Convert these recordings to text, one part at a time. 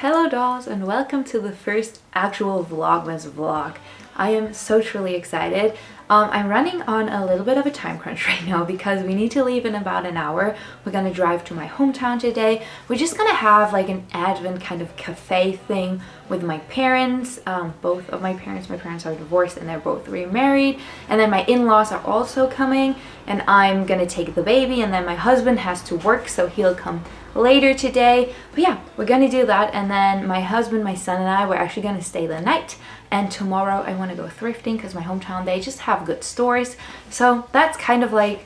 Hello dolls and welcome to the first actual Vlogmas vlog. I am so truly excited. I'm running on a little bit of a time crunch right now because we need to leave in about an hour. We're gonna drive to my hometown today. We're just gonna have like an advent kind of cafe thing with my parents. Both of my parents are divorced and they're both remarried. And then my in-laws are also coming and I'm gonna take the baby, and then my husband has to work so he'll come later today. But yeah, we're gonna do that, and then my husband, my son and I, we're actually gonna stay the night, and tomorrow I want to go thrifting because my hometown, they just have good stores. So that's kind of like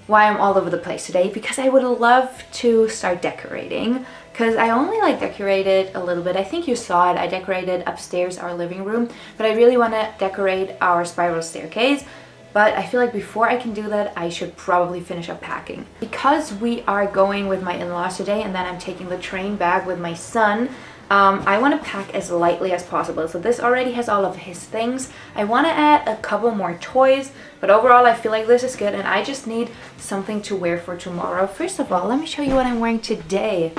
why I'm all over the place today, because I would love to start decorating, because I only like decorated a little bit. I think you saw it, I decorated upstairs our living room, but I really want to decorate our spiral staircase. But I feel like before I can do that, I should probably finish up packing. Because we are going with my in-laws today and then I'm taking the train back with my son, I want to pack as lightly as possible. So this already has all of his things. I want to add a couple more toys, but overall I feel like this is good, and I just need something to wear for tomorrow. First of all, let me show you what I'm wearing today.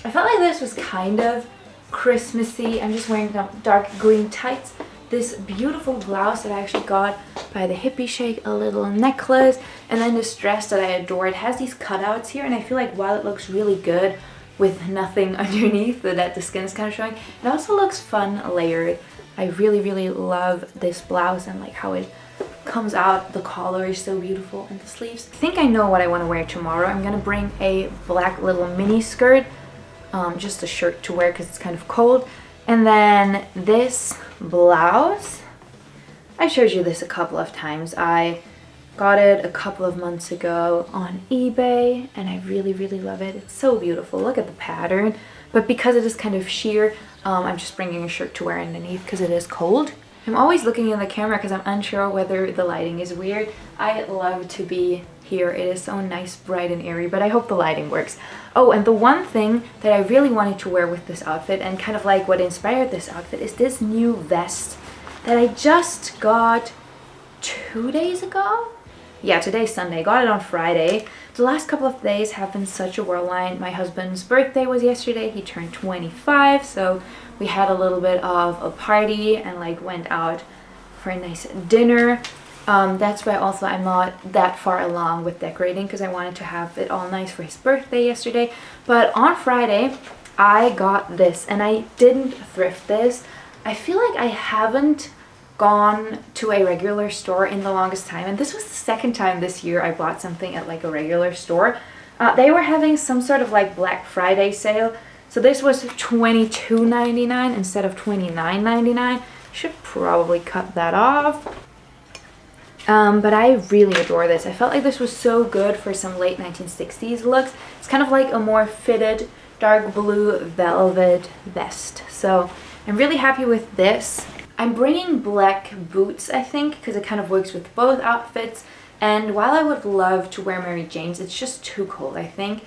I felt like this was kind of Christmassy. I'm just wearing dark green tights, this beautiful blouse that I actually got by the Hippie Shake, a little necklace, and then this dress that I adore. It has these cutouts here, and I feel like while it looks really good with nothing underneath, that the skin is kind of showing, it also looks fun layered. I really love this blouse and like how it comes out. The collar is so beautiful, and the sleeves. I think I know what I want to wear tomorrow. I'm gonna bring a black little mini skirt, just a shirt to wear because it's kind of cold. And then this blouse, I showed you this a couple of times. I got it a couple of months ago on eBay and I really love it. It's so beautiful. Look at the pattern. But because it is kind of sheer, I'm just bringing a shirt to wear underneath because it is cold. I'm always looking in the camera because I'm unsure whether the lighting is weird. I love to be here. It is so nice, bright and airy, but I hope the lighting works. Oh, and the one thing that I really wanted to wear with this outfit, and kind of like what inspired this outfit, is this new vest that I just got 2 days ago. Yeah, today's Sunday. I got it on Friday. The last couple of days have been such a whirlwind. My husband's birthday was yesterday. He turned 25, so we had a little bit of a party and like went out for a nice dinner. That's why also I'm not that far along with decorating, because I wanted to have it all nice for his birthday yesterday. But on Friday I got this, and I didn't thrift this. I feel like I haven't gone to a regular store in the longest time, and this was the second time this year I bought something at like a regular store. They were having some sort of like Black Friday sale, so this was $22.99 instead of $29.99. Should probably cut that off. But I really adore this. I felt like this was so good for some late 1960s looks. It's kind of like a more fitted dark blue velvet vest. So I'm really happy with this. I'm bringing black boots, I think, because it kind of works with both outfits. And while I would love to wear Mary Jane's, it's just too cold, I think.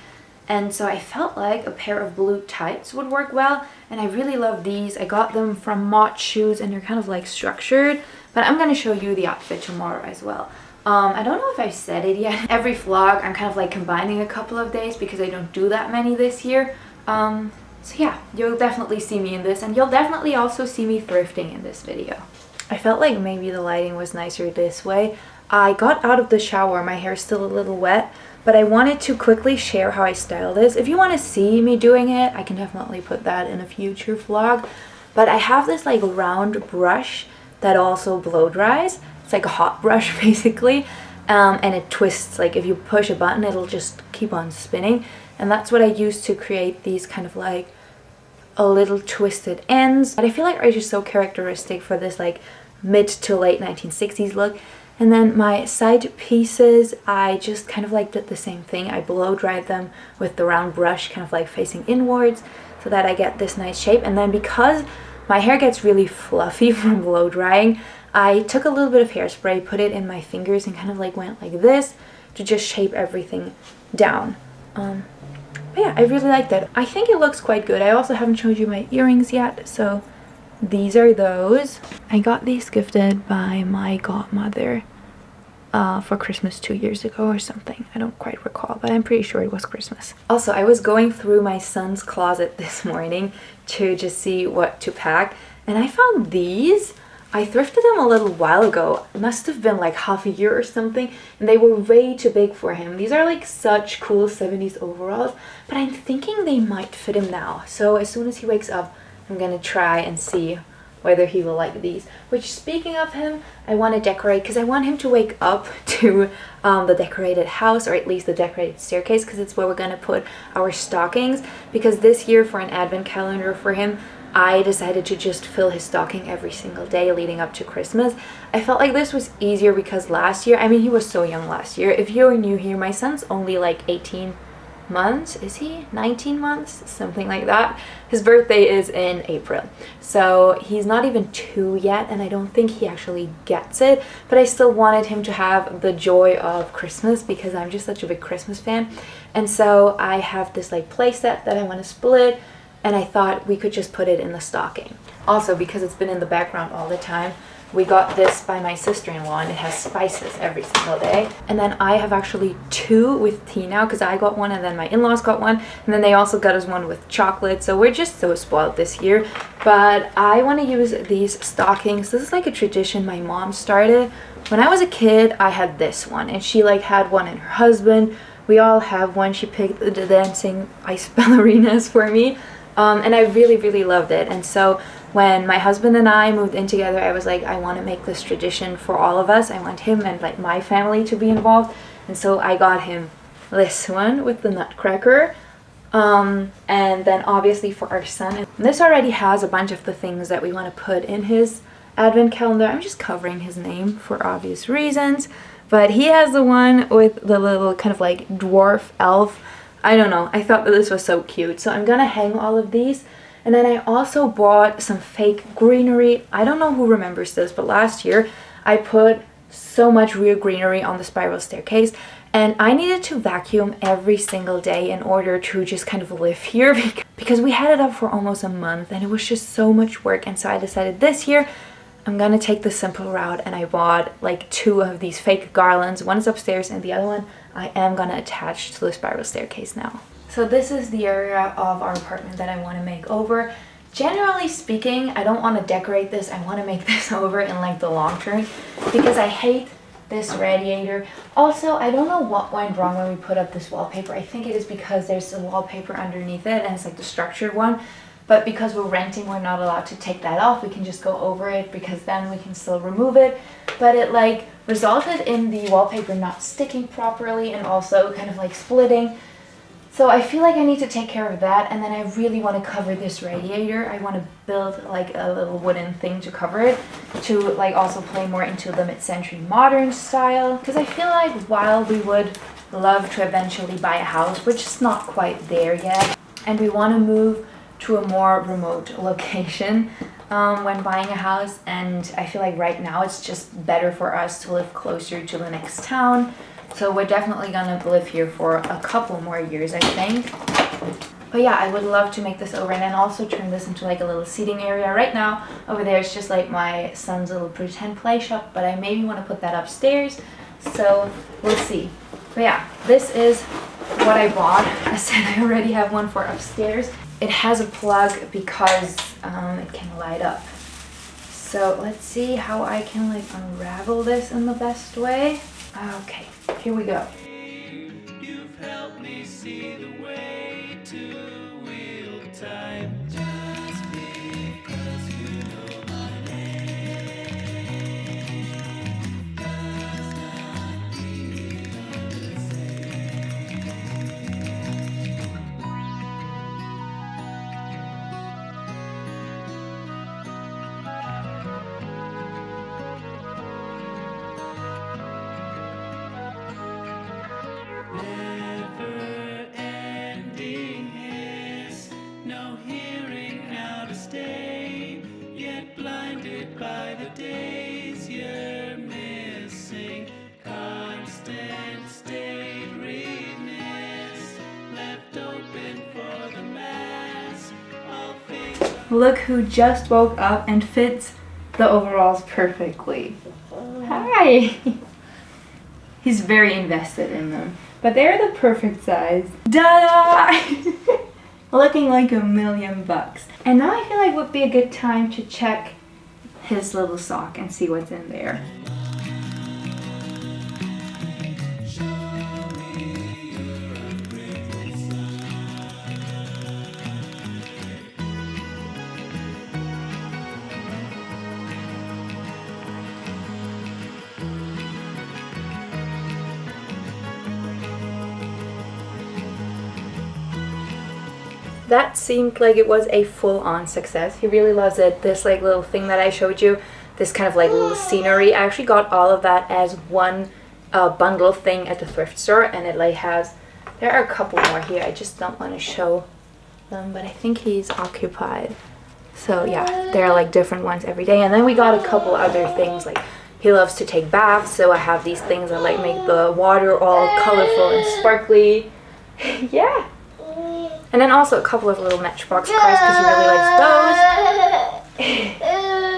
And so I felt like a pair of blue tights would work well. And I really love these. I got them from Mott Shoes, and they're kind of like structured. But I'm going to show you the outfit tomorrow as well. I don't know if I've said it yet. Every vlog, I'm kind of like combining a couple of days because I don't do that many this year. So yeah, you'll definitely see me in this, and you'll definitely also see me thrifting in this video. I felt like maybe the lighting was nicer this way. I got out of the shower, my hair is still a little wet, but I wanted to quickly share how I style this. If you want to see me doing it, I can definitely put that in a future vlog. But I have this like round brush that also blow dries. It's like a hot brush basically, and it twists. Like if you push a button, it'll just keep on spinning, and that's what I use to create these kind of like a little twisted ends that I feel like are just so characteristic for this like mid to late 1960s look. And then my side pieces, I just kind of like did the same thing. I blow dried them with the round brush kind of like facing inwards so that I get this nice shape. And then because my hair gets really fluffy from blow drying, I took a little bit of hairspray, put it in my fingers, and kind of like went like this to just shape everything down. But yeah, I really like that. I think it looks quite good. I also haven't showed you my earrings yet, so these are those. I got these gifted by my godmother for Christmas 2 years ago or something. I don't quite recall, but I'm pretty sure it was Christmas. Also, I was going through my son's closet this morning to just see what to pack, and I found these. I thrifted them a little while ago. It must have been like half a year or something, and they were way too big for him. These are like such cool 70s overalls, but I'm thinking they might fit him now. So as soon as he wakes up, I'm gonna try and see whether he will like these. Which, speaking of him, I want to decorate because I want him to wake up to the decorated house, or at least the decorated staircase, because it's where we're gonna put our stockings. Because this year, for an advent calendar for him, I decided to just fill his stocking every single day leading up to Christmas. I felt like this was easier because last year, I mean, he was so young last year. If you're new here, my son's only like 18 months. Is he 19 months? Something like that. His birthday is in April. So he's not even 2 yet, and I don't think he actually gets it. But I still wanted him to have the joy of Christmas because I'm just such a big Christmas fan. And so I have this like play set that I want to split, and I thought we could just put it in the stocking. Also, because it's been in the background all the time, we got this by my sister-in-law, and it has spices every single day. And then I have actually 2 with tea now, because I got one and then my in-laws got one, and then they also got us one with chocolate. So we're just so spoiled this year. But I want to use these stockings. This is like a tradition my mom started. When I was a kid, I had this one, and she like had one and her husband. We all have one. She picked the dancing ice ballerinas for me. And I really, really loved it. And so when my husband and I moved in together, I was like, I want to make this tradition for all of us. I want him and like my family to be involved. And so I got him this one with the nutcracker. And then obviously for our son, and this already has a bunch of the things that we want to put in his advent calendar. I'm just covering his name for obvious reasons. But he has the one with the little kind of like dwarf elf. I don't know, I thought that this was so cute. So I'm gonna hang all of these. And then I also bought some fake greenery. I don't know who remembers this, but last year I put so much real greenery on the spiral staircase, and I needed to vacuum every single day in order to just kind of live here because we had it up for almost a month and it was just so much work. And so I decided this year I'm gonna take the simple route, and I bought like 2 of these fake garlands. One is upstairs and the other one I am gonna attach to the spiral staircase now. So this is the area of our apartment that I want to make over. Generally speaking, I don't want to decorate this. I want to make this over in like the long term because I hate this radiator. Also, I don't know what went wrong when we put up this wallpaper. I think it is because there's a wallpaper underneath it and it's like the structured one. But because we're renting, we're not allowed to take that off. We can just go over it because then we can still remove it. But it like resulted in the wallpaper not sticking properly and also kind of like splitting. So I feel like I need to take care of that, and then I really want to cover this radiator. I want to build like a little wooden thing to cover it, to like also play more into the mid-century modern style. Because I feel like while we would love to eventually buy a house, we're just not quite there yet. And we want to move to a more remote location when buying a house. And I feel like right now it's just better for us to live closer to the next town. So we're definitely gonna live here for a couple more years, I think. But yeah, I would love to make this over and then also turn this into like a little seating area. Right now, over there, it's just like my son's little pretend play shop, but I maybe want to put that upstairs. So we'll see. But yeah, this is what I bought. I said I already have one for upstairs. It has a plug because it can light up. So let's see how I can like unravel this in the best way. Okay, here we go. You've helped me see the way to wield time. Just because you know my name does not mean the same. By the days you're missing, constant stateliness left open for the mass. Look who just woke up and fits the overalls perfectly. Hi! He's very invested in them. But they're the perfect size. Ta-da! Looking like $1,000,000. And now I feel like would be a good time to check his little sock and see what's in there. That seemed like it was a full-on success. He really loves it. This like little thing that I showed you, this kind of like little scenery, I actually got all of that as one bundle thing at the thrift store, and it like has, there are a couple more here. I just don't want to show them, but I think he's occupied. So yeah, there are like different ones every day. And then we got a couple other things, like he loves to take baths, so I have these things that like make the water all colorful and sparkly. Yeah. And then also a couple of little Matchbox cars because he really likes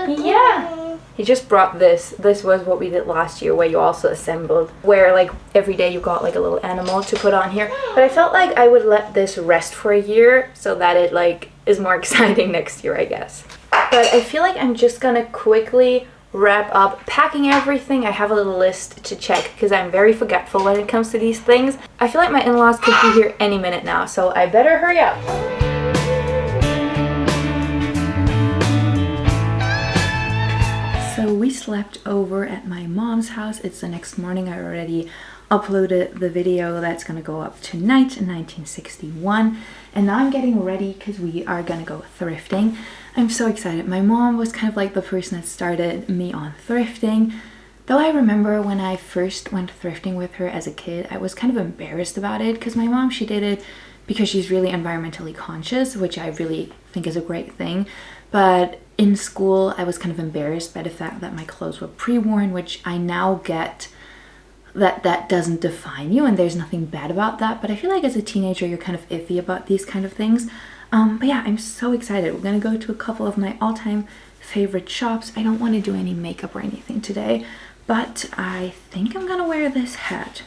those. Yeah. He just brought this. This was what we did last year, where you also assembled, where like every day you got like a little animal to put on here. But I felt like I would let this rest for a year so that it like is more exciting next year, I guess. But I feel like I'm just gonna quickly wrap up packing everything. I have a little list to check because I'm very forgetful when it comes to these things. I feel like my in-laws could be here any minute now, so I better hurry up. So we slept over at my mom's house. It's the next morning. I already uploaded the video that's gonna go up tonight in 1961, and now I'm getting ready because we are gonna go thrifting. I'm so excited. My mom was kind of like the person that started me on thrifting. Though I remember when I first went thrifting with her as a kid, I was kind of embarrassed about it because my mom, she did it because she's really environmentally conscious, which I really think is a great thing. But in school, I was kind of embarrassed by the fact that my clothes were pre-worn, which I now get that doesn't define you and there's nothing bad about that. But I feel like as a teenager, you're kind of iffy about these kind of things. But yeah, I'm so excited. We're gonna go to a couple of my all-time favorite shops. I don't want to do any makeup or anything today, but I think I'm gonna wear this hat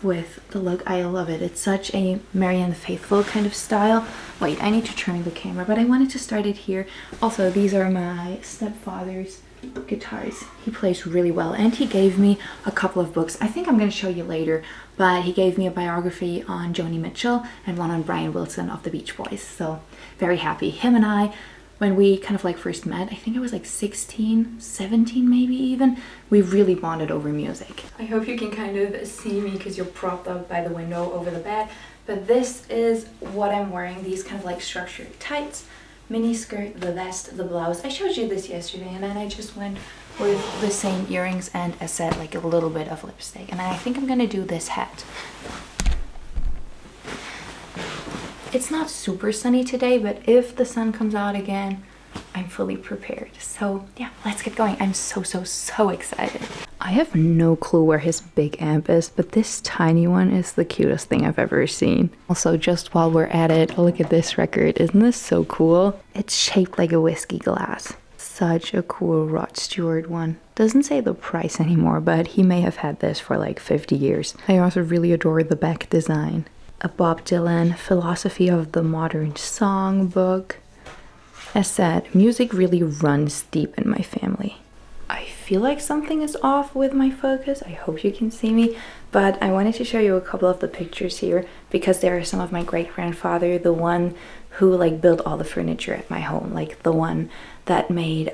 with the look. I love it. It's such a Marianne Faithfull kind of style. Wait, I need to turn the camera, but I wanted to start it here. Also, these are my stepfather's guitars. He plays really well, and he gave me a couple of books. I think I'm going to show you later, but he gave me a biography on Joni Mitchell and one on Brian Wilson of the Beach Boys. So very happy. Him and I, when we kind of like first met, I think I was like 16, 17 maybe even, we really bonded over music. I hope you can kind of see me because you're propped up by the window over the bed, but this is what I'm wearing. These kind of like structured tights, mini skirt, the vest, the blouse. I showed you this yesterday, and then I just went with the same earrings and I said like a little bit of lipstick. And I think I'm gonna do this hat. It's not super sunny today, but if the sun comes out again, I'm fully prepared. So yeah, let's get going. I'm so excited. I have no clue where his big amp is, but this tiny one is the cutest thing I've ever seen. Also, just while we're at it, look at this record. Isn't this so cool? It's shaped like a whiskey glass. Such a cool Rod Stewart one. Doesn't say the price anymore, but he may have had this for like 50 years. I also really adore the back design. A Bob Dylan Philosophy of the Modern Song book. As said, music really runs deep in my family. I feel like something is off with my focus. I hope you can see me, but I wanted to show you a couple of the pictures here because there are some of my great-grandfather, the one who like built all the furniture at my home, like the one that made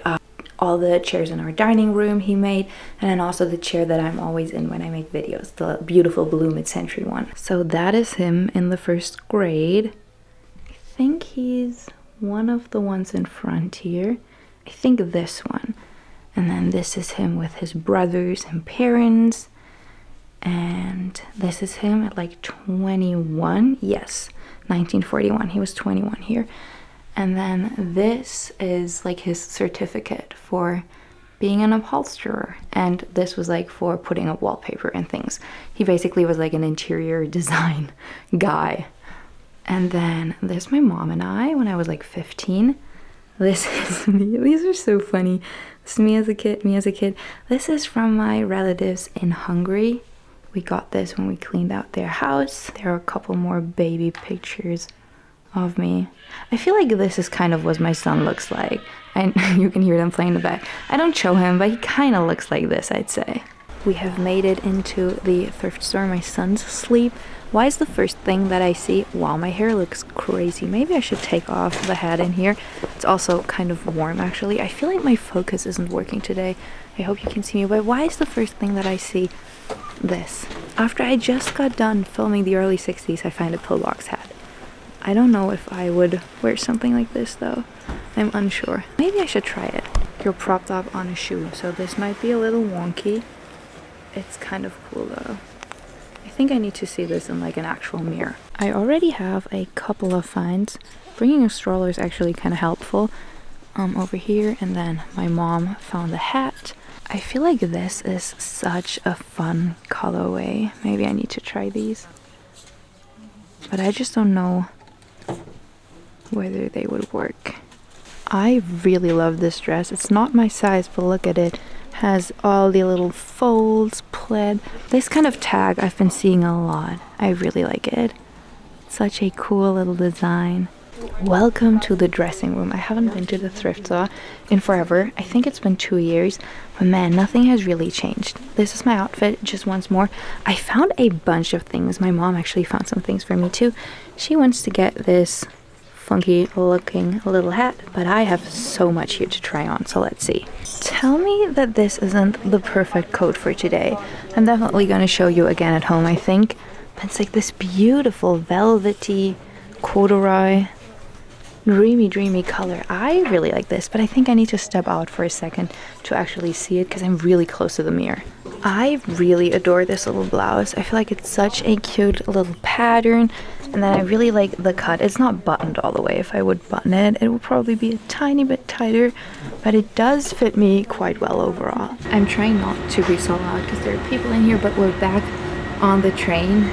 all the chairs in our dining room he made, and then also the chair that I'm always in when I make videos, the beautiful blue mid-century one. So that is him in the first grade. I think he's one of the ones in front here. I think this one. And then this is him with his brothers and parents. And this is him at like 21. Yes, 1941. He was 21 here. And then this is like his certificate for being an upholsterer. And this was like for putting up wallpaper and things. He basically was like an interior design guy. And then there's my mom and I when I was like 15. This is me. These are so funny. This is me as a kid, me as a kid. This is from my relatives in Hungary. We got this when we cleaned out their house. There are a couple more baby pictures of me. I feel like this is kind of what my son looks like. And you can hear them playing in the back. I don't show him, but he kind of looks like this, I'd say. We have made it into the thrift store. My son's asleep. Why is the first thing that I see? Wow, my hair looks crazy. Maybe I should take off the hat in here. It's also kind of warm, actually. I feel like my focus isn't working today. I hope you can see me, but why is the first thing that I see this? After I just got done filming the early 60s, I find a pillbox hat. I don't know if I would wear something like this, though. I'm unsure. Maybe I should try it. You're propped up on a shoe, so this might be a little wonky. It's kind of cool, though. I think I need to see this in like an actual mirror. I already have a couple of finds. Bringing a stroller is actually kind of helpful. Over here, and then my mom found a hat. I feel like this is such a fun colorway. Maybe I need to try these. But I just don't know whether they would work. I really love this dress. It's not my size, but look at it. Has all the little folds, plaid. This kind of tag I've been seeing a lot. I really like it. Such a cool little design. Welcome to the dressing room. I haven't been to the thrift store in forever. I think it's been 2 years, but man, nothing has really changed. This is my outfit, just once more. I found a bunch of things. My mom actually found some things for me too. She wants to get this funky looking little hat, but I have so much here to try on, so let's see. Tell me that this isn't the perfect coat for today. I'm definitely going to show you again at home, I think. But it's like this beautiful velvety corduroy dreamy color. I really like this, but I think I need to step out for a second to actually see it because I'm really close to the mirror. I really adore this little blouse. I feel like it's such a cute little pattern, and then I really like the cut. It's not buttoned all the way. If I would button it, it would probably be a tiny bit tighter, but it does fit me quite well overall. I'm trying not to be so loud because there are people in here, but we're back on the train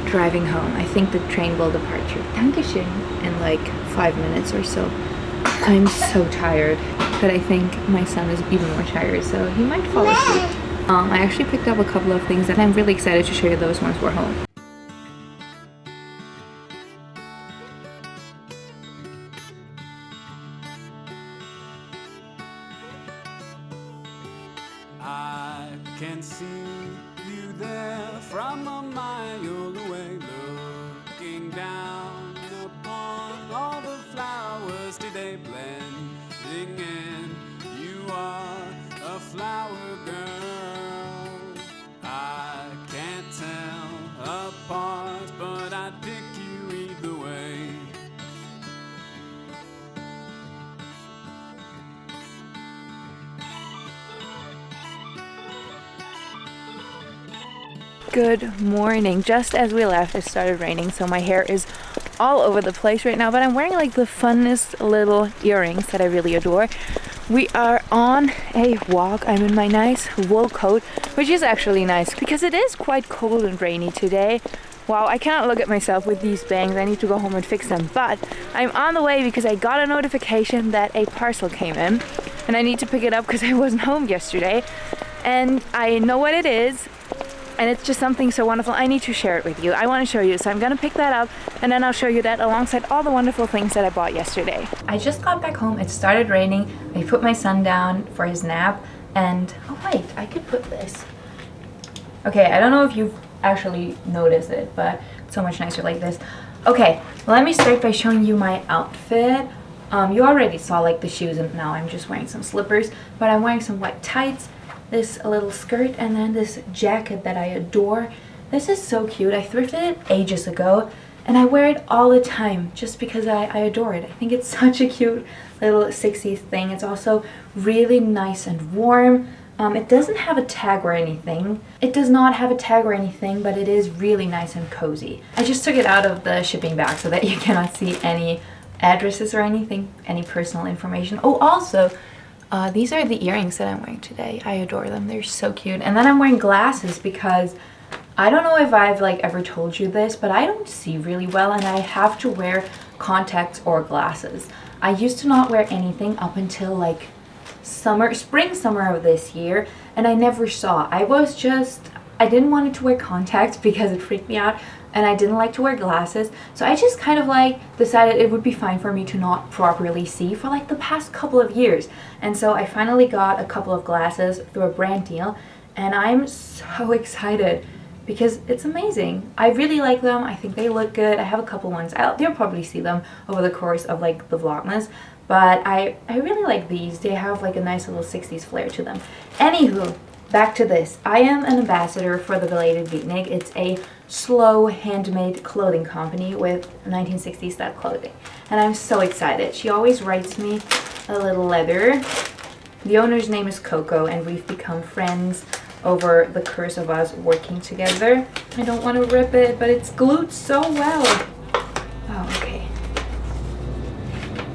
driving home. I think the train will depart Dankeschön in like 5 minutes or so. I'm so tired, but I think my son is even more tired, so he might fall asleep. I actually picked up a couple of things and I'm really excited to show you those once we're home. I can see you there from a mile away, looking down upon all the flowers today blending in. You are a flower girl. I can't tell apart, but I'd pick you either way. Good morning. Just as we left, it started raining, so my hair is all over the place right now, but I'm wearing like the funnest little earrings that I really adore. We are on a walk. I'm in my nice wool coat, which is actually nice because it is quite cold and rainy today. Wow, I cannot look at myself with these bangs. I need to go home and fix them, but I'm on the way because I got a notification that a parcel came in and I need to pick it up because I wasn't home yesterday, and I know what it is. And it's just something so wonderful. I need to share it with you. I want to show you. So I'm going to pick that up and then I'll show you that alongside all the wonderful things that I bought yesterday. I just got back home. It started raining. I put my son down for his nap and... oh wait, I could put this. Okay, I don't know if you've actually noticed it, but it's so much nicer like this. Okay, let me start by showing you my outfit. You already saw like the shoes and now I'm just wearing some slippers, but I'm wearing some white tights, this little skirt, and then this jacket that I adore. This is so cute. I thrifted it ages ago and I wear it all the time just because I adore it. I think it's such a cute little 60s thing. It's also really nice and warm. It doesn't have a tag or anything. It does not have a tag or anything, but it is really nice and cozy. I just took it out of the shipping bag so that you cannot see any addresses or anything, any personal information. Oh, also, these are the earrings that I'm wearing today. I adore them. They're so cute. And then I'm wearing glasses because I don't know if I've like ever told you this, but I don't see really well and I have to wear contacts or glasses. I used to not wear anything up until like spring, summer of this year, and I never saw. I was just I didn't want to wear contacts because it freaked me out, and I didn't like to wear glasses, so I just kind of like decided it would be fine for me to not properly see for like the past couple of years. And so I finally got a couple of glasses through a brand deal, and I'm so excited because it's amazing. I really like them. I think they look good. I have a couple ones. You'll probably see them over the course of like the Vlogmas, but I really like these. They have like a nice little 60s flair to them. Anywho, back to this. I am an ambassador for the Belated Beatnik. It's a slow handmade clothing company with 1960s style clothing, and I'm so excited. She always writes me a little letter. The owner's name is Coco, and we've become friends over the course of us working together. I don't want to rip it, but it's glued so well. Oh, okay.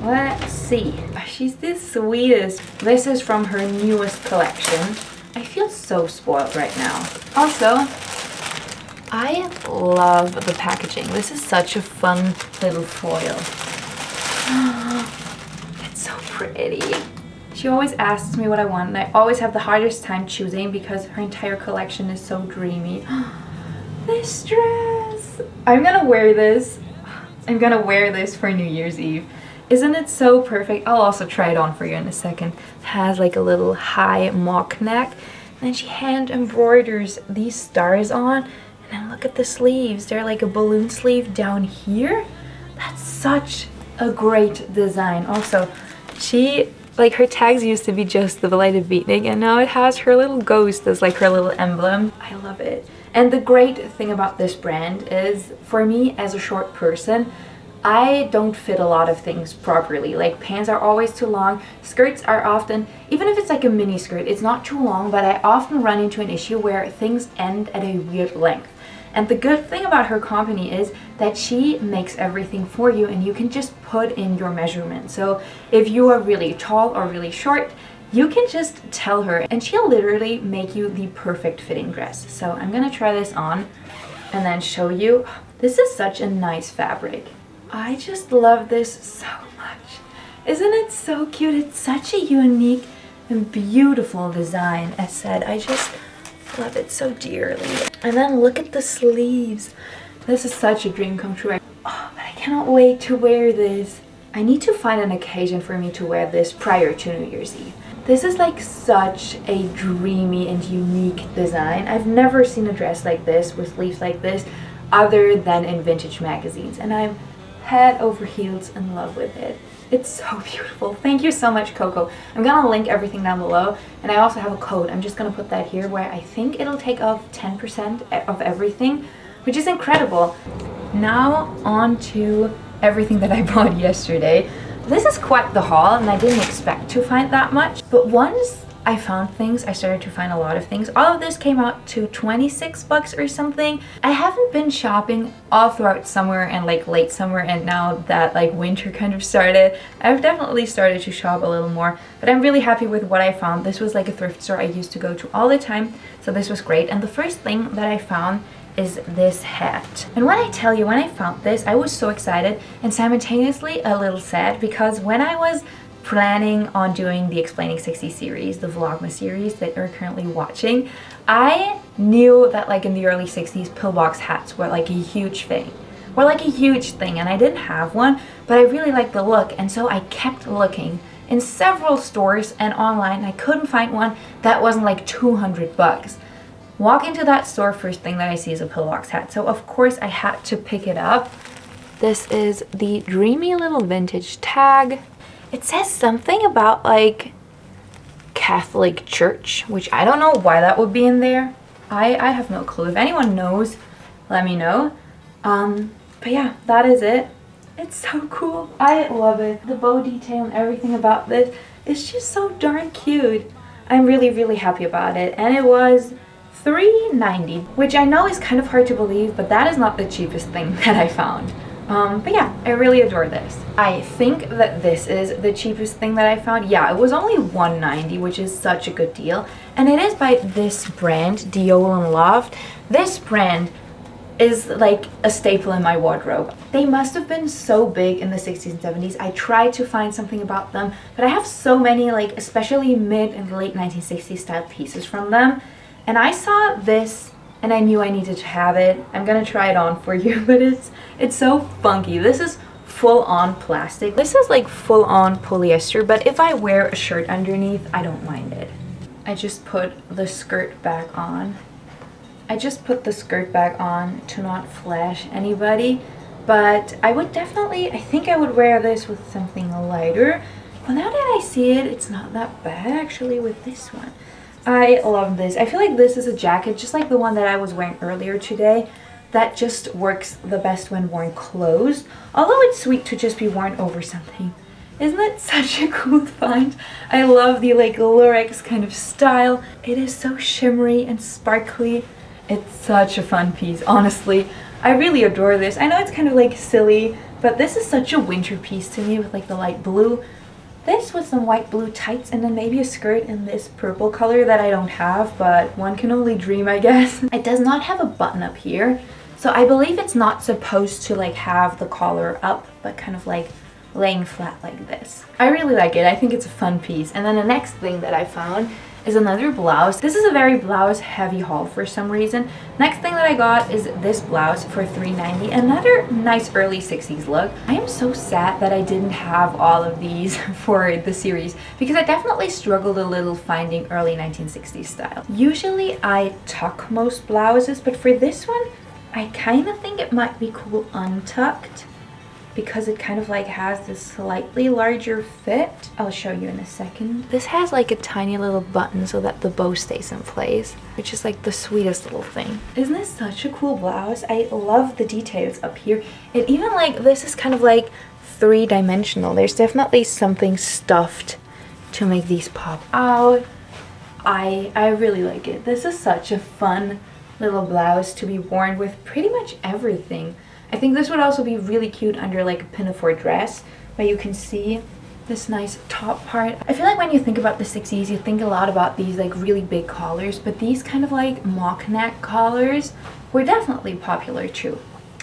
Let's see. She's the sweetest. This is from her newest collection. I feel so spoiled right now. Also, I love the packaging. This is such a fun little foil. It's so pretty. She always asks me what I want, and I always have the hardest time choosing because her entire collection is so dreamy. This dress! I'm gonna wear this. I'm gonna wear this for New Year's Eve. Isn't it so perfect? I'll also try it on for you in a second. It has like a little high mock neck, and then she hand embroiders these stars on, and then look at the sleeves. They're like a balloon sleeve down here. That's such a great design. Also, like her tags used to be just the Belated Beatnik, and now it has her little ghost as like her little emblem. I love it. And the great thing about this brand is, for me as a short person, I don't fit a lot of things properly. Like pants are always too long, skirts are often, even if it's like a mini skirt, it's not too long, but I often run into an issue where things end at a weird length. And the good thing about her company is that she makes everything for you, and you can just put in your measurement. So if you are really tall or really short, you can just tell her and she'll literally make you the perfect fitting dress. So I'm gonna try this on and then show you. This is such a nice fabric. I just love this so much. Isn't it so cute? It's such a unique and beautiful design. As said, I just love it so dearly. And then look at the sleeves. This is such a dream come true. Oh, but I cannot wait to wear this. I need to find an occasion for me to wear this prior to New Year's Eve. This is like such a dreamy and unique design. I've never seen a dress like this with sleeves like this other than in vintage magazines, and I'm head over heels in love with it. It's so beautiful. Thank you so much, Coco. I'm gonna link everything down below, and I also have a code. I'm just gonna put that here where I think it'll take off 10% of everything, which is incredible. Now on to everything that I bought yesterday. This is quite the haul, and I didn't expect to find that much, but once I found things, I started to find a lot of things. All of this came out to 26 bucks or something. I haven't been shopping all throughout summer and like late summer, and now that like winter kind of started, I've definitely started to shop a little more, but I'm really happy with what I found. This was like a thrift store I used to go to all the time, so this was great. And the first thing that I found is this hat. And when I tell you, when I found this, I was so excited and simultaneously a little sad, because when I was planning on doing the Explaining 60 series, the Vlogmas series that you're currently watching, I knew that like in the early 60s, pillbox hats were like a huge thing. And I didn't have one, but I really liked the look, and so I kept looking in several stores and online, and I couldn't find one that wasn't like 200 bucks. Walk into that store, first thing that I see is a pillbox hat, so of course I had to pick it up. This is the dreamy little vintage tag. It says something about like Catholic Church, which I don't know why that would be in there. I have no clue. If anyone knows, let me know. But yeah, that is it. It's so cool. I love it. The bow detail and everything about this is just so darn cute. I'm really, really happy about it. And it was $3.90, which I know is kind of hard to believe, but that is not the cheapest thing that I found. But yeah, I really adore this. I think that this is the cheapest thing that I found. Yeah, it was only $1.90, which is such a good deal. And it is by this brand, Diol & Loft. This brand is like a staple in my wardrobe. They must have been so big in the 60s and 70s. I tried to find something about them, but I have so many like especially mid and late 1960s style pieces from them. And I saw this and I knew I needed to have it. I'm gonna try it on for you, but it's so funky. This is full-on plastic. This is like full-on polyester, but if I wear a shirt underneath, I don't mind it. I just put the skirt back on. I just put the skirt back on to not flash anybody, but I would definitely, I think I would wear this with something lighter. But now that I see it, it's not that bad actually with this one. I love this. I feel like this is a jacket, just like the one that I was wearing earlier today, that just works the best when worn closed. Although it's sweet to just be worn over something. Isn't it such a cool find? I love the like lurex kind of style. It is so shimmery and sparkly. It's such a fun piece, honestly. I really adore this. I know it's kind of like silly, but this is such a winter piece to me with like the light blue. This with some white blue tights and then maybe a skirt in this purple color that I don't have, but one can only dream, I guess. It does not have a button up here, so I believe it's not supposed to like have the collar up, but kind of like laying flat like this. I really like it. I think it's a fun piece. And then the next thing that I found is another blouse. This is a very blouse heavy haul for some reason. Next thing that I got is this blouse for $3.90. Another nice early 60s look. I am so sad that I didn't have all of these for the series because I definitely struggled a little finding early 1960s style. Usually I tuck most blouses, but for this one I kind of think it might be cool untucked, because it kind of like has this slightly larger fit. I'll show you in a second. This has like a tiny little button so that the bow stays in place, which is like the sweetest little thing. Isn't this such a cool blouse? I love the details up here. It even like, this is kind of like three-dimensional. There's definitely something stuffed to make these pop out. I really like it. This is such a fun little blouse to be worn with pretty much everything. I think this would also be really cute under like a pinafore dress, where you can see this nice top part. I feel like when you think about the 60s, you think a lot about these like really big collars, but these kind of like mock neck collars were definitely popular too.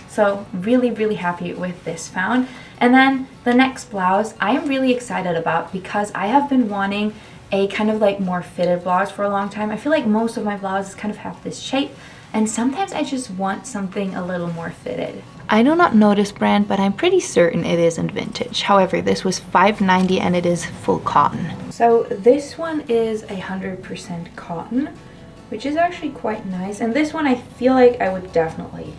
So really, really happy with this found. And then the next blouse I am really excited about because I have been wanting a kind of like more fitted blouse for a long time. I feel like most of my blouses kind of have this shape, and sometimes I just want something a little more fitted. I do not know this brand, but I'm pretty certain it isn't vintage. However, this was $5.90 and it is full cotton. So this one is 100% cotton, which is actually quite nice. And this one I feel like I would definitely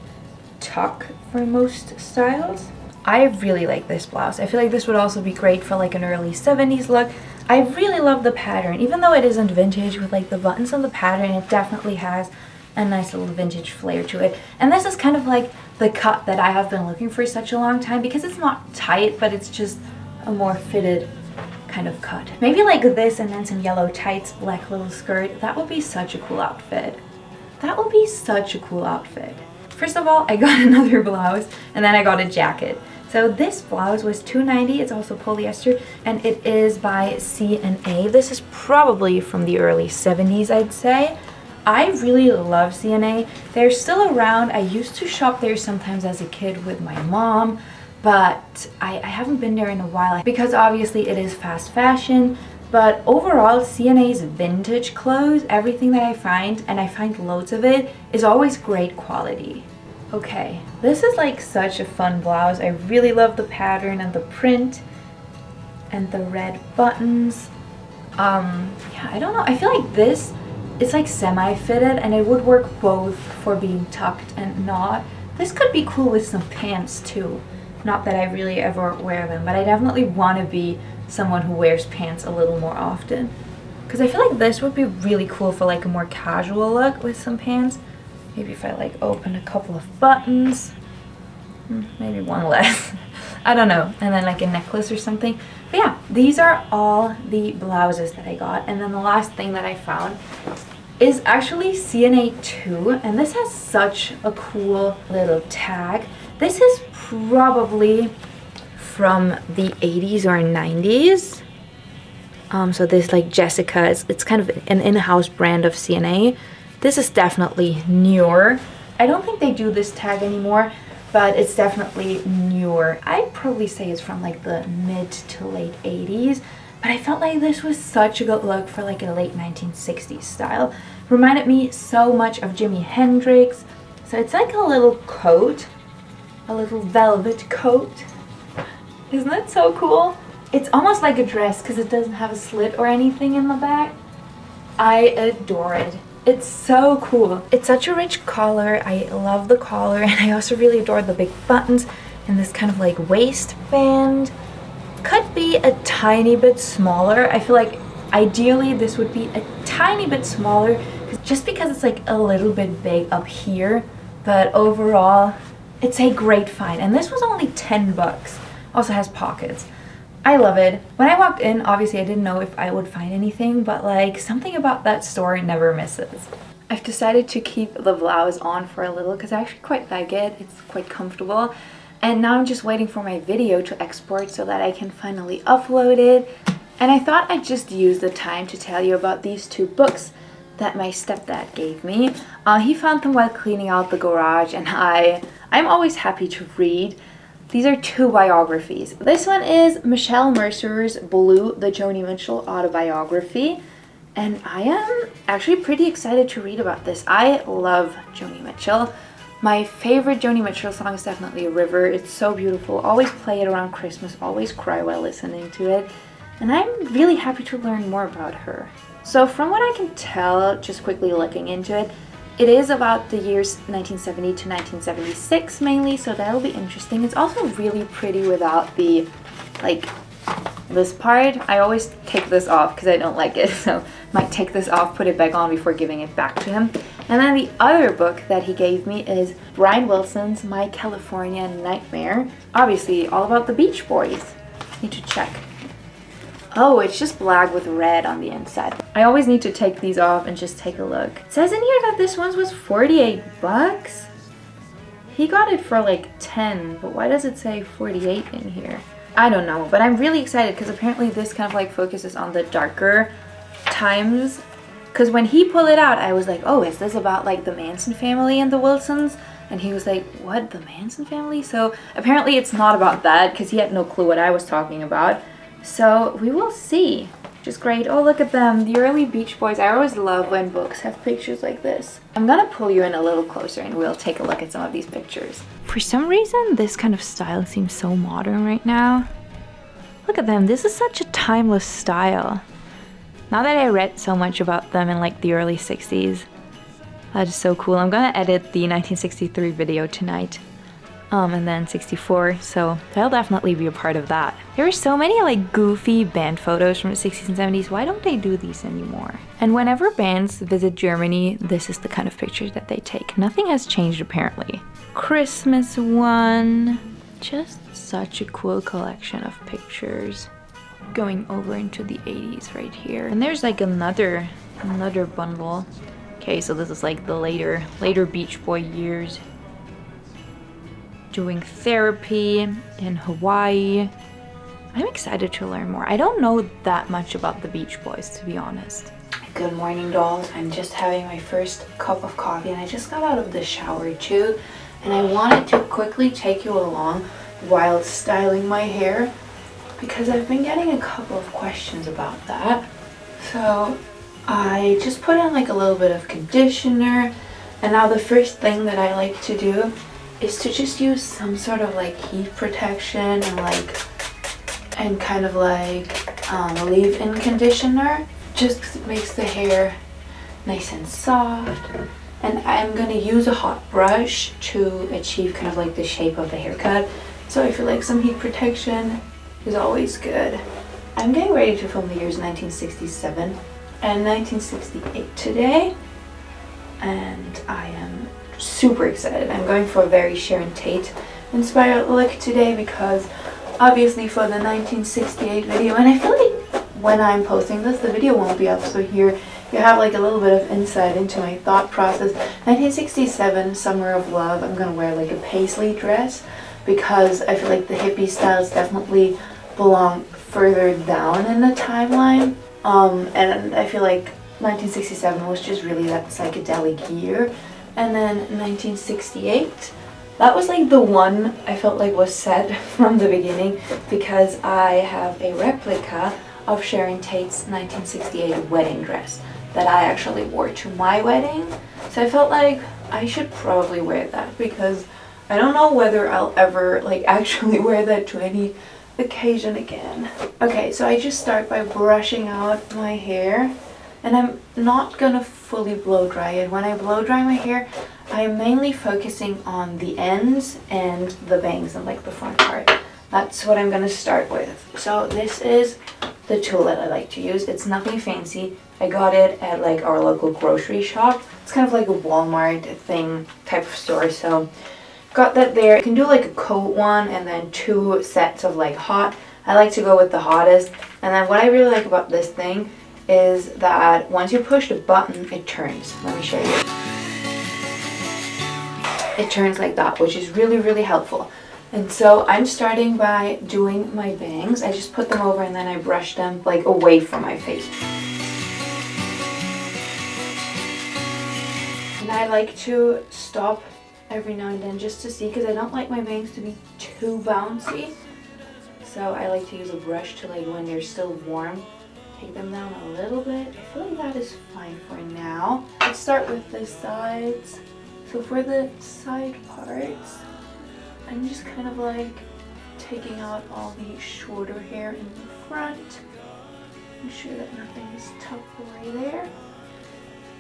tuck for most styles. I really like this blouse. I feel like this would also be great for like an early 70s look. I really love the pattern. Even though it isn't vintage, with like the buttons on the pattern, it definitely has a nice little vintage flair to it. And this is kind of like the cut that I have been looking for such a long time, because it's not tight, but it's just a more fitted kind of cut. Maybe like this and then some yellow tights, black little skirt. That would be such a cool outfit. That would be such a cool outfit. First of all, I got another blouse and then I got a jacket. So this blouse was $2.90. It's also polyester and it is by C&A. This is probably from the early 70s, I'd say. I really love C&A. They're still around. I used to shop there sometimes as a kid with my mom, but I haven't been there in a while because obviously it is fast fashion. But overall, C&A's vintage clothes, everything that I find, and I find loads of it, is always great quality. Okay, this is like such a fun blouse. I really love the pattern and the print and the red buttons. Yeah, I don't know. I feel like this, it's like semi-fitted and it would work both for being tucked and not. This could be cool with some pants too. Not that I really ever wear them, but I definitely want to be someone who wears pants a little more often. Because I feel like this would be really cool for like a more casual look with some pants. Maybe if I like open a couple of buttons. Maybe one less. I don't know. And then like a necklace or something. But yeah, these are all the blouses that I got. And then the last thing that I found is actually C&A 2. And this has such a cool little tag. This is probably from the 80s or 90s. So this like Jessica, it's kind of an in-house brand of C&A. This is definitely newer. I don't think they do this tag anymore, but it's definitely newer. I'd probably say it's from like the mid to late 80s. but I felt like this was such a good look for like a late 1960s style. Reminded me so much of Jimi Hendrix. So it's like a little coat, a little velvet coat. Isn't that so cool? It's almost like a dress because it doesn't have a slit or anything in the back. I adore it. It's so cool. It's such a rich collar. I love the collar, and I also really adore the big buttons and this kind of like waistband. Could be a tiny bit smaller. I feel like ideally this would be a tiny bit smaller just because it's like a little bit big up here, but overall it's a great find. And this was only 10 bucks. Also has pockets. I love it. When I walked in, obviously I didn't know if I would find anything, but like something about that store never misses. I've decided to keep the blouse on for a little because I actually quite like it. It's quite comfortable. And now I'm just waiting for my video to export so that I can finally upload it. And I thought I'd just use the time to tell you about these two books that my stepdad gave me. He found them while cleaning out the garage, and I'm always happy to read. These are two biographies. This one is Michelle Mercer's Blue, the Joni Mitchell autobiography. And I am actually pretty excited to read about this. I love Joni Mitchell. My favorite Joni Mitchell song is definitely River. It's so beautiful. Always play it around Christmas. Always cry while listening to it. And I'm really happy to learn more about her. So from what I can tell, just quickly looking into it, it is about the years 1970 to 1976 mainly, so that'll be interesting. It's also really pretty without the, like, this part. I always take this off because I don't like it, so might take this off, put it back on before giving it back to him. And then the other book that he gave me is Brian Wilson's My California Nightmare. Obviously, all about the Beach Boys. Need to check. Oh, it's just black with red on the inside. I always need to take these off and just take a look. It says in here that this one was 48 bucks. He got it for like 10, but why does it say 48 in here? I don't know, but I'm really excited because apparently this kind of like focuses on the darker times. Because when he pulled it out, I was like, oh, is this about like the Manson family and the Wilsons? And he was like, what, the Manson family? So apparently it's not about that because he had no clue what I was talking about. So we will see. Just great. Oh, look at them. The early Beach Boys. I always love when books have pictures like this. I'm gonna pull you in a little closer and we'll take a look at some of these pictures. For some reason, this kind of style seems so modern right now. Look at them. This is such a timeless style. Now that I read so much about them in like the early 60s, that is so cool. I'm gonna edit the 1963 video tonight. And then 64, so that'll definitely be a part of that. There are so many like goofy band photos from the 60s and 70s. Why don't they do these anymore? And whenever bands visit Germany, this is the kind of pictures that they take. Nothing has changed apparently. Christmas one. Just such a cool collection of pictures. Going over into the 80s right here. And there's like another bundle. Okay, so this is like the later Beach Boy years. Doing therapy in Hawaii. I'm excited to learn more. I don't know that much about the Beach Boys, to be honest. Good morning, dolls. I'm just having my first cup of coffee and I just got out of the shower too. And I wanted to quickly take you along while styling my hair because I've been getting a couple of questions about that. So I just put in like a little bit of conditioner, and now the first thing that I like to do is to just use some sort of like heat protection and kind of like leave-in conditioner. Just makes the hair nice and soft. And I'm gonna use a hot brush to achieve kind of like the shape of the haircut. So I feel like some heat protection is always good. I'm getting ready to film the years 1967 and 1968 today, and I am super excited. I'm going for a very Sharon Tate inspired look today because obviously for the 1968 video, and I feel like when I'm posting this, the video won't be up, so here you have like a little bit of insight into my thought process. 1967, Summer of Love, I'm gonna wear like a paisley dress because I feel like the hippie styles definitely belong further down in the timeline. And I feel like 1967 was just really that psychedelic year. And then 1968, that was like the one I felt like was set from the beginning because I have a replica of Sharon Tate's 1968 wedding dress that I actually wore to my wedding. So I felt like I should probably wear that because I don't know whether I'll ever like actually wear that to any occasion again. Okay, so I just start by brushing out my hair, and I'm not gonna fully blow dry it. When I blow dry my hair, I'm mainly focusing on the ends and the bangs and like the front part. That's what I'm gonna start with. So this is the tool that I like to use. It's nothing fancy. I got it at like our local grocery shop. It's kind of like a Walmart thing type of store. So got that there. You can do like a coat one and then 2 sets of like hot. I like to go with the hottest. And then what I really like about this thing is that once you push the button, it turns. Let me show you. It turns like that, which is really, really helpful. And so I'm starting by doing my bangs. I just put them over and then I brush them like away from my face. And I like to stop every now and then just to see, because I don't like my bangs to be too bouncy. So I like to use a brush to, like, when they're still warm, take them down a little bit. I feel like that is fine for now. Let's start with the sides. So for the side parts, I'm just kind of like taking out all the shorter hair in the front. Make sure that nothing is tucked away there.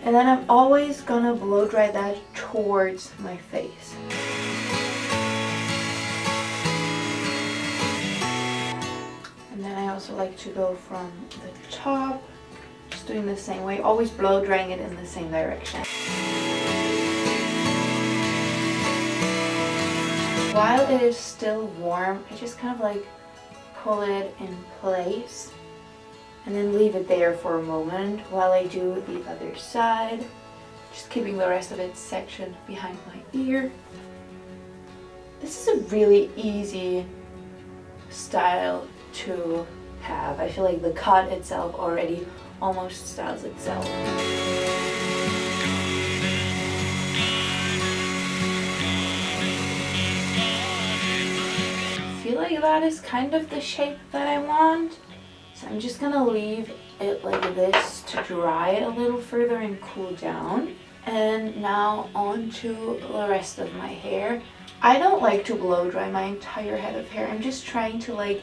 And then I'm always gonna blow dry that towards my face. And then I also like to go from the top, just doing the same way, always blow drying it in the same direction. While it is still warm, I just kind of like pull it in place and then leave it there for a moment while I do the other side, just keeping the rest of it sectioned behind my ear. This is a really easy style to have. I feel like the cut itself already almost styles itself. I feel like that is kind of the shape that I want. So I'm just gonna leave it like this to dry a little further and cool down. And now on to the rest of my hair. I don't like to blow dry my entire head of hair. I'm just trying to like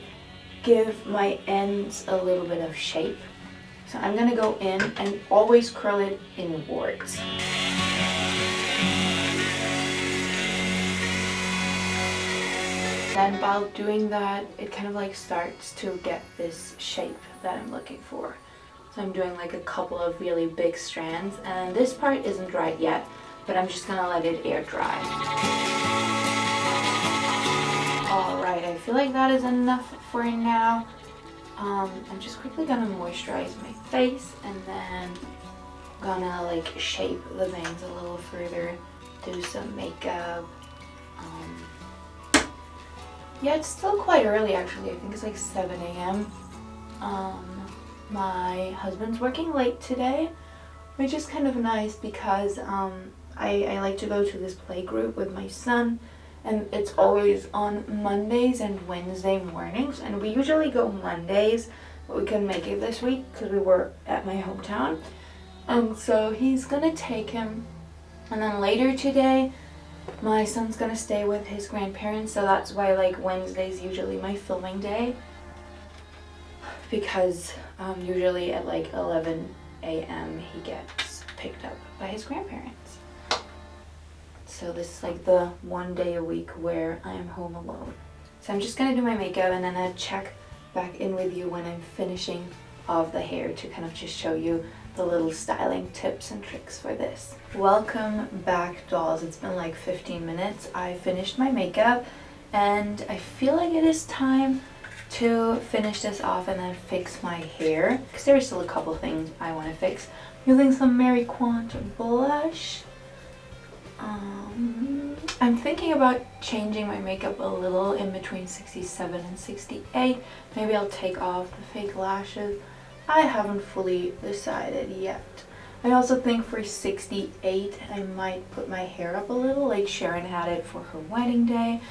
give my ends a little bit of shape. So I'm gonna go in and always curl it inwards. Then while doing that, it kind of like starts to get this shape that I'm looking for. So I'm doing like a couple of really big strands, and this part isn't dried yet, but I'm just gonna let it air dry. Alright, I feel like that is enough for now. I'm just quickly gonna moisturize my face and then gonna like shape the bangs a little further, do some makeup. Yeah, it's still quite early actually. I think it's like 7 a.m. My husband's working late today, which is kind of nice because I like to go to this play group with my son, and it's always on Mondays and Wednesday mornings, and we usually go Mondays, but we couldn't make it this week because we were at my hometown. So he's gonna take him, and then later today my son's gonna stay with his grandparents, so that's why like Wednesday's usually my filming day, because usually at like 11 a.m. he gets picked up by his grandparents. So this is like the one day a week where I am home alone. So I'm just gonna do my makeup and then I'll check back in with you when I'm finishing off the hair to kind of just show you the little styling tips and tricks for this. Welcome back, dolls. It's been like 15 minutes. I finished my makeup and I feel like it is time to finish this off and then fix my hair, because there are still a couple things I want to fix. I'm using some Mary Quant blush. I'm thinking about changing my makeup a little in between 67 and 68. Maybe I'll take off the fake lashes. I haven't fully decided yet. I also think for 68 I might put my hair up a little like Sharon had it for her wedding day.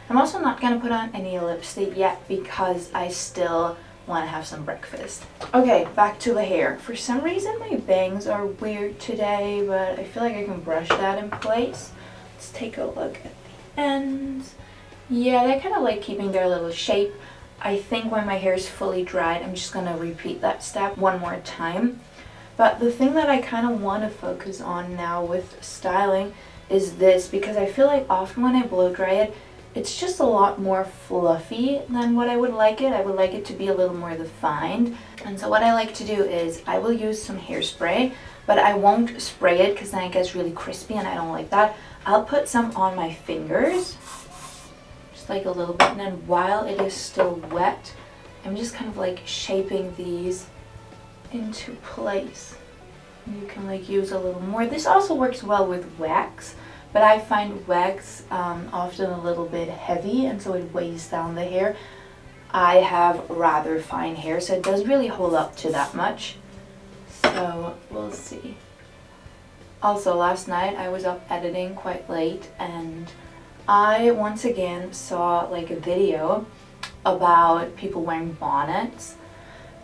I'm also not going to put on any lipstick yet because I still want to have some breakfast. Okay, back to the hair. For some reason my bangs are weird today, but I feel like I can brush that in place. Let's take a look at the ends. Yeah, they're kind of like keeping their little shape. I think when my hair is fully dried, I'm just gonna repeat that step one more time. But the thing that I kind of want to focus on now with styling is this, because I feel like often when I blow dry it, it's just a lot more fluffy than what I would like it. I would like it to be a little more defined. And so what I like to do is I will use some hairspray, but I won't spray it because then it gets really crispy and I don't like that. I'll put some on my fingers, just like a little bit, and then while it is still wet, I'm just kind of like shaping these into place. You can like use a little more. This also works well with wax, but I find wax often a little bit heavy and so it weighs down the hair. I have rather fine hair, so it doesn't really hold up to that much. So we'll see. Also, last night I was up editing quite late and I once again saw like a video about people wearing bonnets.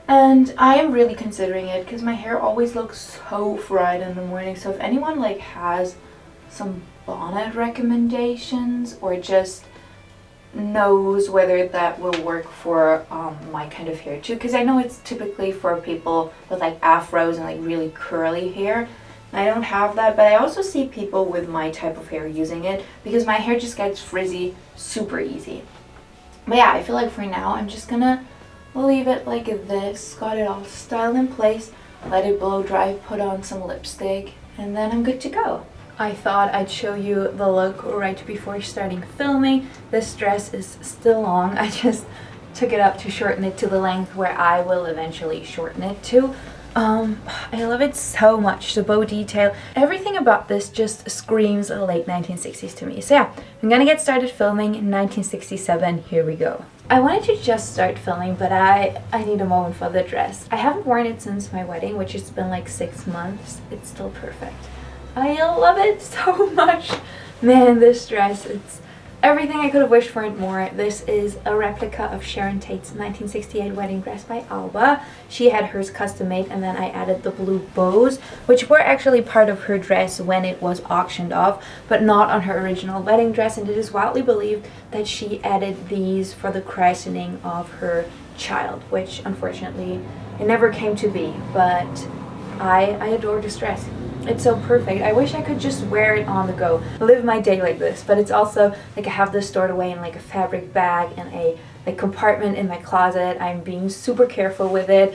And I am really considering it because my hair always looks so fried in the morning. So if anyone like has some bonnet recommendations or just knows whether that will work for my kind of hair too, because I know it's typically for people with like afros and like really curly hair. I don't have that, but I also see people with my type of hair using it because my hair just gets frizzy super easy. But yeah, I feel like for now I'm just gonna leave it like this. Got it all styled in place, let it blow dry, put on some lipstick, and then I'm good to go. I thought I'd show you the look right before starting filming. This dress is still long. I just took it up to shorten it to the length where I will eventually shorten it to. I love it so much. The bow detail, everything about this just screams late 1960s to me. So yeah, I'm gonna get started filming 1967. Here we go. I wanted to just start filming, but I need a moment for the dress. I haven't worn it since my wedding, which has been like 6 months. It's still perfect. I love it so much. Man, this dress, it's everything I could have wished for it more. This is a replica of Sharon Tate's 1968 wedding dress by Alba. She had hers custom made and then I added the blue bows, which were actually part of her dress when it was auctioned off, but not on her original wedding dress, and it is widely believed that she added these for the christening of her child, which unfortunately it never came to be, but I adore this dress. It's so perfect. I wish I could just wear it on the go, live my day like this, but it's also like I have this stored away in like a fabric bag and a like compartment in my closet. I'm being super careful with it,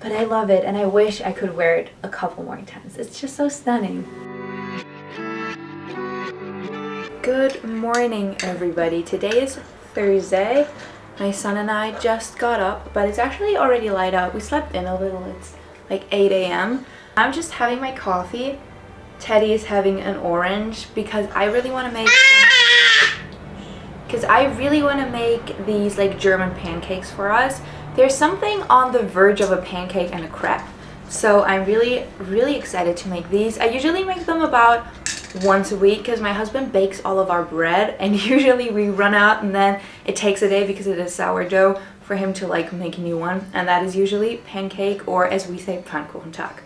but I love it and I wish I could wear it a couple more times. It's just so stunning. Good morning, everybody. Today is Thursday. My son and I just got up, but it's actually already light out. We slept in a little. It's like 8 a.m. I'm just having my coffee. Teddy is having an orange because I really want to make these like German pancakes for us. There's something on the verge of a pancake and a crepe. So I'm really excited to make these. I usually make them about once a week because my husband bakes all of our bread and usually we run out and then it takes a day because it is sourdough for him to like make a new one, and that is usually pancake, or as we say, Pfannkuchentag.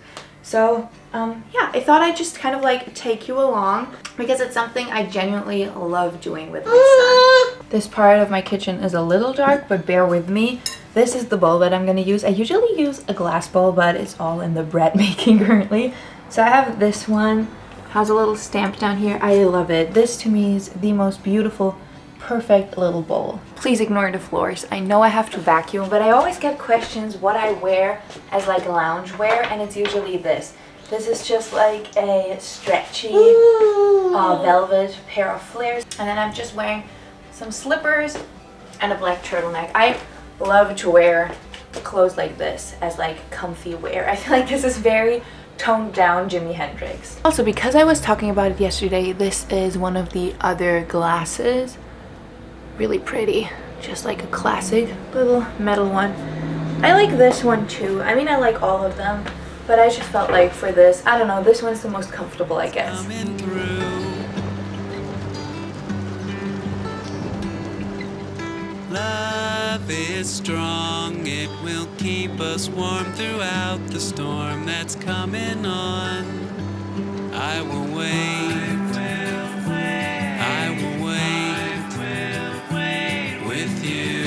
So yeah, I thought I'd just kind of like take you along because it's something I genuinely love doing with my son. This part of my kitchen is a little dark, but bear with me. This is the bowl that I'm going to use. I usually use a glass bowl, but it's all in the bread making currently. So I have this one, has a little stamp down here. I love it. This to me is the most beautiful, perfect little bowl. Please ignore the floors. I know I have to vacuum, but I always get questions what I wear as like loungewear, and it's usually this. This is just like a stretchy velvet pair of flares, and then I'm just wearing some slippers and a black turtleneck. I love to wear clothes like this as like comfy wear. I feel like this is very toned down Jimi Hendrix. Also, because I was talking about it yesterday, this is one of the other glasses. Really pretty, just like a classic little metal one. I like this one too. I mean, I like all of them, but I just felt like for this, I don't know, this one's the most comfortable, I guess. Love love is strong, it will keep us warm throughout the storm that's coming on. I will wait, I will wait with you.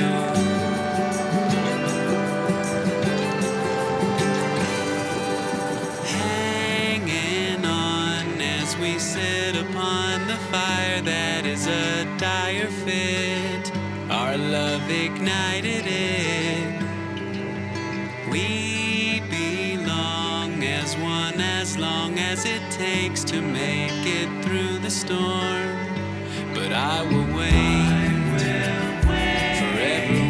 Hanging on as we sit upon the fire that is a dire fit. Our love ignited it. We belong as one, as long as it takes to make it through the storm. But I will wait, forever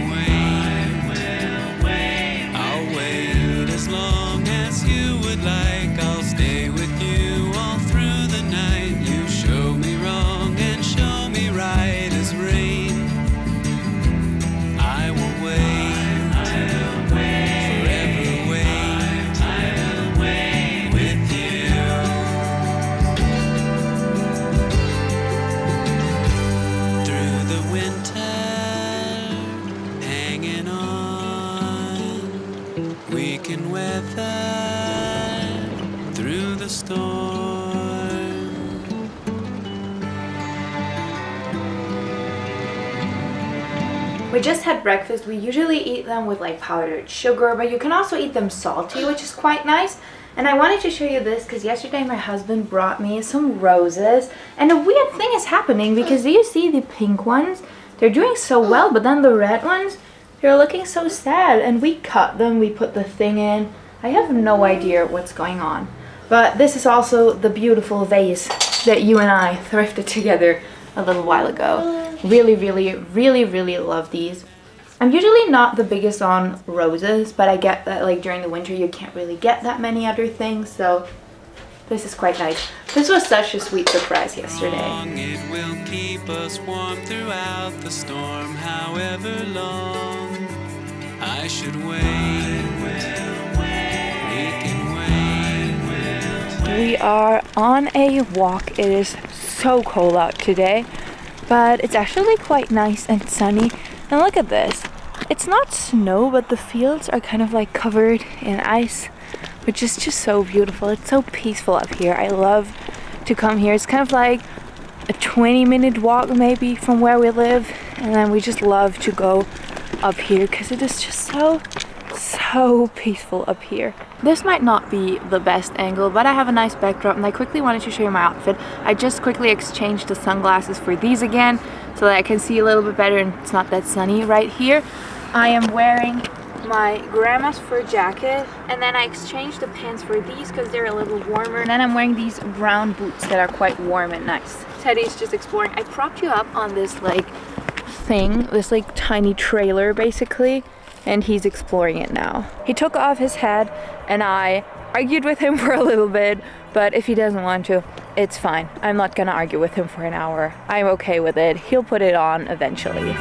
wait. I'll wait as long as you would like. I'll stay with you all through the night. You show me wrong and show me right as rain. I will wait, forever wait with you. Through the winter, hanging on, we can weather through the storm. We just had breakfast. We usually eat them with like powdered sugar, but you can also eat them salty, which is quite nice. And I wanted to show you this because yesterday my husband brought me some roses, and a weird thing is happening because do you see the pink ones? They're doing so well, but then the red ones, they're looking so sad. And we cut them, we put the thing in. I have no idea what's going on. But this is also the beautiful vase that you and I thrifted together a little while ago. Really, really, really, really love these. I'm usually not the biggest on roses, but I get that like during the winter you can't really get that many other things, so this is quite nice. This was such a sweet surprise yesterday. It will keep us warm throughout the storm, however long. I should wait. We can wait. We are on a walk. It is so cold out today, but it's actually quite nice and sunny. And look at this. It's not snow, but the fields are kind of like covered in ice, which is just so beautiful. It's so peaceful up here. I love to come here. It's kind of like a 20-minute walk maybe from where we live, and then we just love to go up here because it is just so peaceful up here. This might not be the best angle, but I have a nice backdrop, and I quickly wanted to show you my outfit. I just quickly exchanged the sunglasses for these again so that I can see a little bit better and it's not that sunny right here. I am wearing my grandma's fur jacket, and then I exchanged the pants for these because they're a little warmer. And then I'm wearing these brown boots that are quite warm and nice. Teddy's just exploring. I propped you up on this like thing, this like tiny trailer basically, and he's exploring it now. He took off his hat and I argued with him for a little bit, but if he doesn't want to, it's fine. I'm not gonna argue with him for an hour. I'm okay with it. He'll put it on eventually.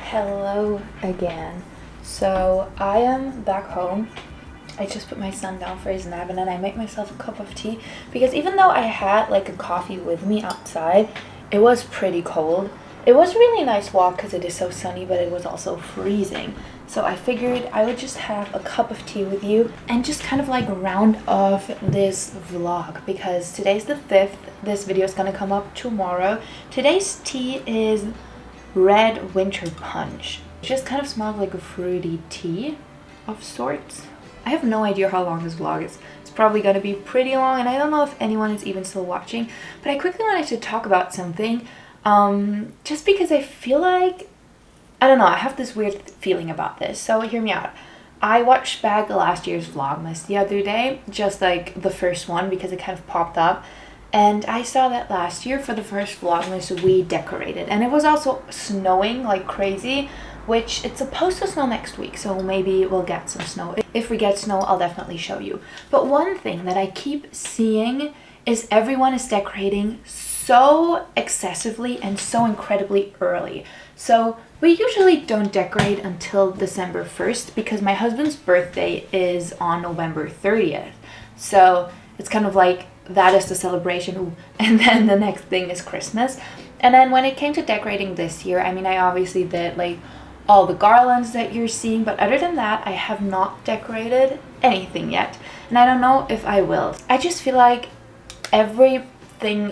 Hello again. So I am back home. I just put my son down for his nap and then I make myself a cup of tea because even though I had like a coffee with me outside, it was pretty cold. It was a really nice walk because it is so sunny, but it was also freezing. So I figured I would just have a cup of tea with you and just kind of like round off this vlog because today's the 5th. This video is gonna come up tomorrow. Today's tea is red winter punch. It just kind of smells like a fruity tea of sorts. I have no idea how long this vlog is. It's probably gonna be pretty long and I don't know if anyone is even still watching, but I quickly wanted to talk about something just because I feel like I don't know, I have this weird feeling about this, so hear me out. I watched back last year's Vlogmas the other day, just like the first one because it kind of popped up. And I saw that last year for the first Vlogmas we decorated. And it was also snowing like crazy, which it's supposed to snow next week. So maybe we'll get some snow. If we get snow, I'll definitely show you. But one thing that I keep seeing is everyone is decorating so excessively and so incredibly early. So we usually don't decorate until December 1st because my husband's birthday is on November 30th. So it's kind of like that is the celebration, and then the next thing is Christmas. And then when it came to decorating this year, I mean, I obviously did like all the garlands that you're seeing, but other than that, I have not decorated anything yet. And I don't know if I will. I just feel like everything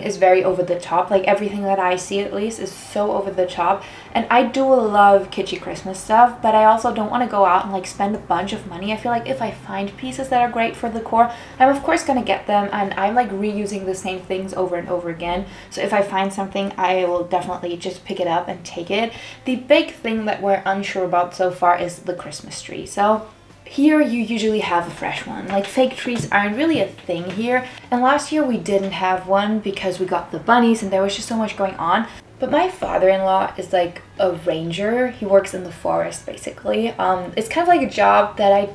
is very over the top. Like everything that I see at least is so over the top. And I do love kitschy Christmas stuff, but I also don't want to go out and like spend a bunch of money. I feel like if I find pieces that are great for decor, I'm of course gonna get them, and I'm like reusing the same things over and over again. So if I find something, I will definitely just pick it up and take it. The big thing that we're unsure about so far is the Christmas tree. So here you usually have a fresh one. Like fake trees aren't really a thing here. And last year we didn't have one because we got the bunnies and there was just so much going on. But my father-in-law is like a ranger. He works in the forest basically. It's kind of like a job that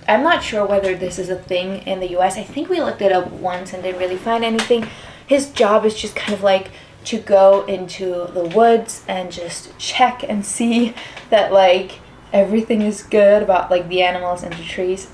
I'm not sure whether this is a thing in the US. I think we looked it up once and didn't really find anything. His job is just kind of like to go into the woods and just check and see that like everything is good about like the animals and the trees.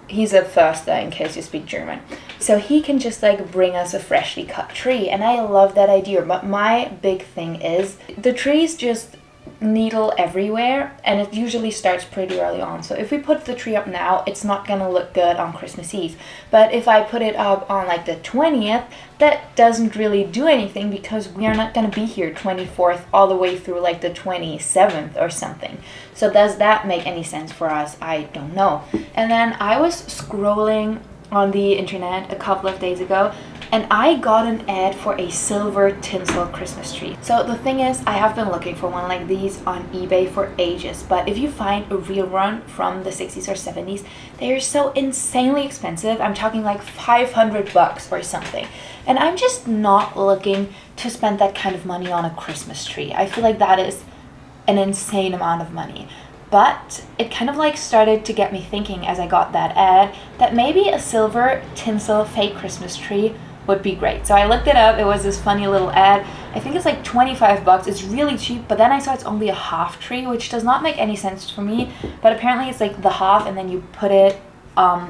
He's a Förster in case you speak German. So he can just like bring us a freshly cut tree, and I love that idea. But my big thing is the trees just needle everywhere, and it usually starts pretty early on. So if we put the tree up now, it's not gonna look good on Christmas Eve. But if I put it up on like the 20th, that doesn't really do anything because we are not gonna be here 24th all the way through like the 27th or something. So does that make any sense for us? I don't know. And then I was scrolling on the internet a couple of days ago, and I got an ad for a silver tinsel Christmas tree. So the thing is, I have been looking for one like these on eBay for ages, but if you find a real one from the 60s or 70s, they are so insanely expensive. I'm talking like $500 or something. And I'm just not looking to spend that kind of money on a Christmas tree. I feel like that is an insane amount of money. But it kind of like started to get me thinking as I got that ad that maybe a silver tinsel fake Christmas tree would be great. So I looked it up. It was this funny little ad. I think it's like $25. It's really cheap, but then I saw it's only a half tree, which does not make any sense for me. But apparently it's like the half, and then you put it,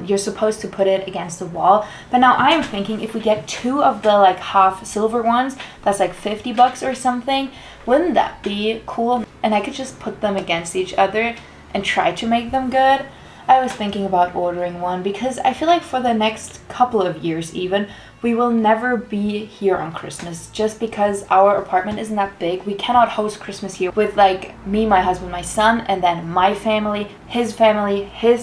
you're supposed to put it against the wall. But now I'm thinking if we get two of the like half silver ones, that's like $50 or something. Wouldn't that be cool? And I could just put them against each other and try to make them good. I was thinking about ordering one because I feel like for the next couple of years even, we will never be here on Christmas just because our apartment isn't that big. We cannot host Christmas here with like me, my husband, my son, and then my family, his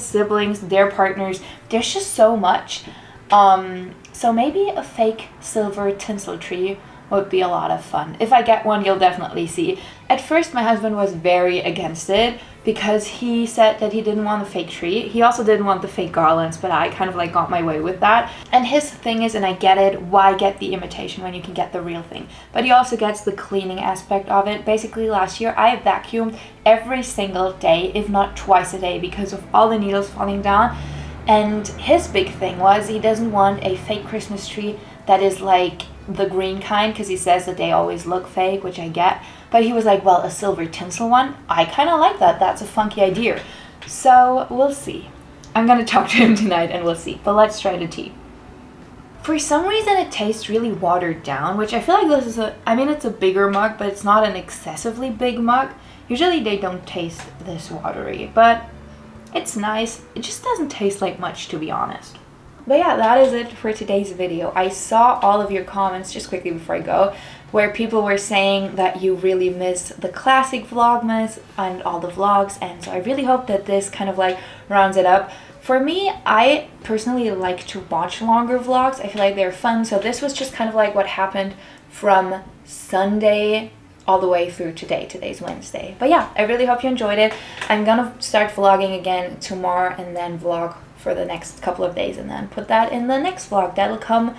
siblings, their partners. There's just so much. So maybe a fake silver tinsel tree would be a lot of fun. If I get one, you'll definitely see. At first, my husband was very against it because he said that he didn't want the fake tree. He also didn't want the fake garlands, but I kind of like got my way with that. And his thing is, and I get it, why get the imitation when you can get the real thing? But he also gets the cleaning aspect of it. Basically, last year I vacuumed every single day, if not twice a day, because of all the needles falling down. And his big thing was he doesn't want a fake Christmas tree that is like the green kind, because he says that they always look fake, which I get. But he was like, well, a silver tinsel one, I kind of like that. That's a funky idea. So we'll see. I'm gonna talk to him tonight and we'll see. But let's try the tea. For some reason it tastes really watered down, which I feel like this is it's a bigger mug, but it's not an excessively big mug. Usually they don't taste this watery, but it's nice. It just doesn't taste like much, to be honest. But yeah, that is it for today's video. I saw all of your comments just quickly before I go, where people were saying that you really miss the classic Vlogmas and all the vlogs, and so I really hope that this kind of like rounds it up. For me, I personally like to watch longer vlogs. I feel like they're fun, so this was just kind of like what happened from Sunday all the way through today. Today's Wednesday. But yeah, I really hope you enjoyed it. I'm gonna start vlogging again tomorrow and then vlog for the next couple of days and then put that in the next vlog. That'll come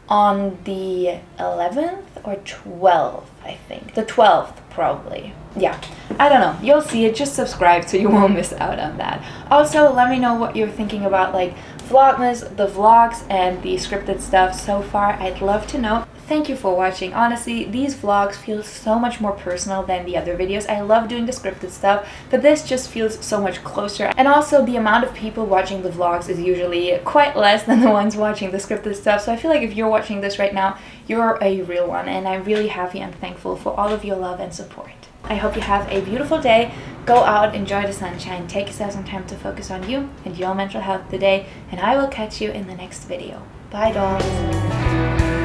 on the 11th or 12th, I think. The 12th, probably. Yeah, I don't know. You'll see it. Just subscribe so you won't miss out on that. Also, let me know what you're thinking about like Vlogmas, the vlogs, and the scripted stuff so far. I'd love to know. Thank you for watching. Honestly, these vlogs feel so much more personal than the other videos. I love doing the scripted stuff, but this just feels so much closer. And also, the amount of people watching the vlogs is usually quite less than the ones watching the scripted stuff. So I feel like if you're watching this right now, you're a real one. And I'm really happy and thankful for all of your love and support. I hope you have a beautiful day. Go out, enjoy the sunshine, take yourself some time to focus on you and your mental health today. And I will catch you in the next video. Bye, dolls.